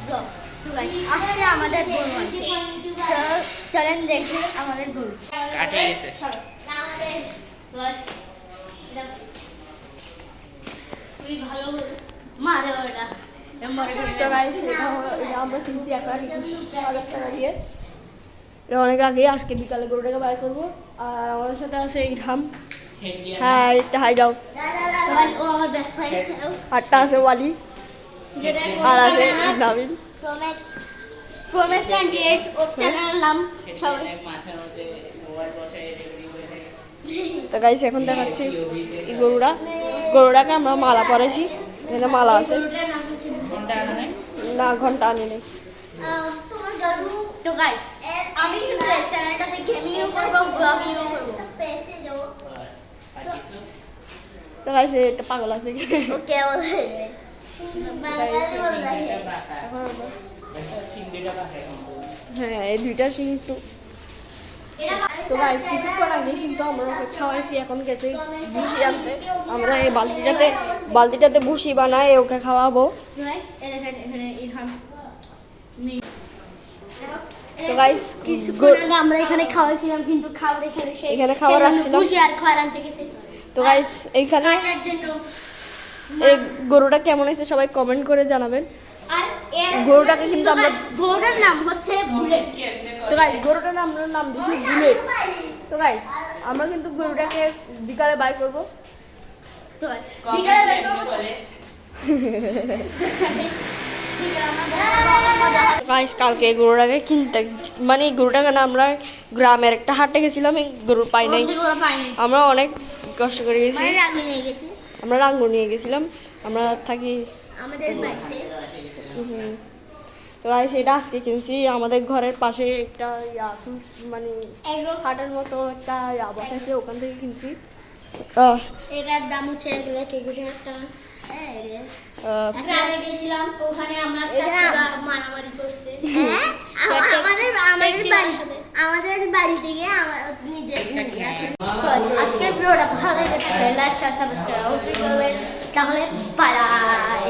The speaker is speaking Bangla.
ব্লগ। তো গাইস আজকে আমাদের গরু আছে, চলেন দেখি আমাদের গরু কাটে গেছে। আমাদের খুবই ভালো মারে ওটা তো গাইস এটা আমরা কিনছি 1,20,000 টাকা দিয়ে। এটা অনেক আগে, আজকে বিকালে গরুটাকে বাইর করবো। আর আমাদের সাথে আছে ইরহাম। হ্যাঁ একটা হাই দাও। ও আমার বেস্ট ফ্রেন্ড। আরটা আছে ওয়ালি আর আছে নাবিল। প্রমেশ 98 ওর চ্যানেলের নাম সবাই। মাথার মধ্যে মোবাইল বসায় রেডি করে তো গাইস এখন দেখাচ্ছি এই গরুটাকে আমরা মালা পরেছি। এখানে মালা আছে ঘন্টা আনা নাই। না, ঘন্টা আনি নেই। তো গাইস আমি কিন্তু এই চ্যানেলটাতে গেমিংও করবো, ব্লগিংও করবো। আর কিছু তো গাইস এটা পাগল আছে কি? ওকে বলে বাংলাদেশে বলতে এটা বাঁকা এটা সিঙ্গিটা বাঁকা কিন্তু হ্যাঁ এই দুইটা সিং একটু। তো গাইস কিছুক্ষণ আগে কিন্তু আমরা ওকে খাওয়াইছি, এখন গেছে ভুসি আনতে। আমরা এই বালতিটাতে ভুসি বানাই ওকে খাওয়াবো। গাইস এখানে ইরহাম তো গাইস কিছুক্ষণ আগে আমরা এখানে খাওয়াইছিলাম, কিন্তু খাবার এখানে শেষ। এখানে খাবার রাখছিলাম। খুশি আর খাবার আনতে গেছে। তো গাইস এইখানে কাটার জন্য। এই গরুটা কেমন হয়েছে সবাই কমেন্ট করে জানাবেন। আর গরুটাকে কিন্তু আমরা গরুটার নাম হচ্ছে বুলেট। তো গাইস গরুটার আমরা নাম দিয়েছি বুলেট। তো গাইস আমরা কিন্তু গরুটাকে বিকালে বাই করব। তো বিকালে কমেন্ট এমনি করে গাইস কালকে এই গরুটাকে কিনতে, মানে এই গরুটাকে না আমরা গ্রামের একটা হাটে গেছিলাম, এই গরু পাই নাই। আমরা অনেক কষ্ট করে গেছি, রাগু নিয়ে গেছি আমরা রাঙ্গু নিয়ে গেছিলাম। আমরা থাকি আমাদের বাড়িতে। তো গাইস এটা আজকে কিনছি আমাদের ঘরের পাশে একটা মানে এগুলো হাটের মতো একটা বসাইছে, ওখান থেকে কিনছি। এটার দাম হচ্ছে 1,21,000 টাকা। গ্রামে গেছিলাম, ওখানে আমার চাচারা মারামারি করছে। আমাদের বাড়ি থেকে নিজের আজকের ভিডিওটা ভালো লেগে থাকলে লাইক শেয়ার সাবস্ক্রাইব করবেন, তাহলে বাই।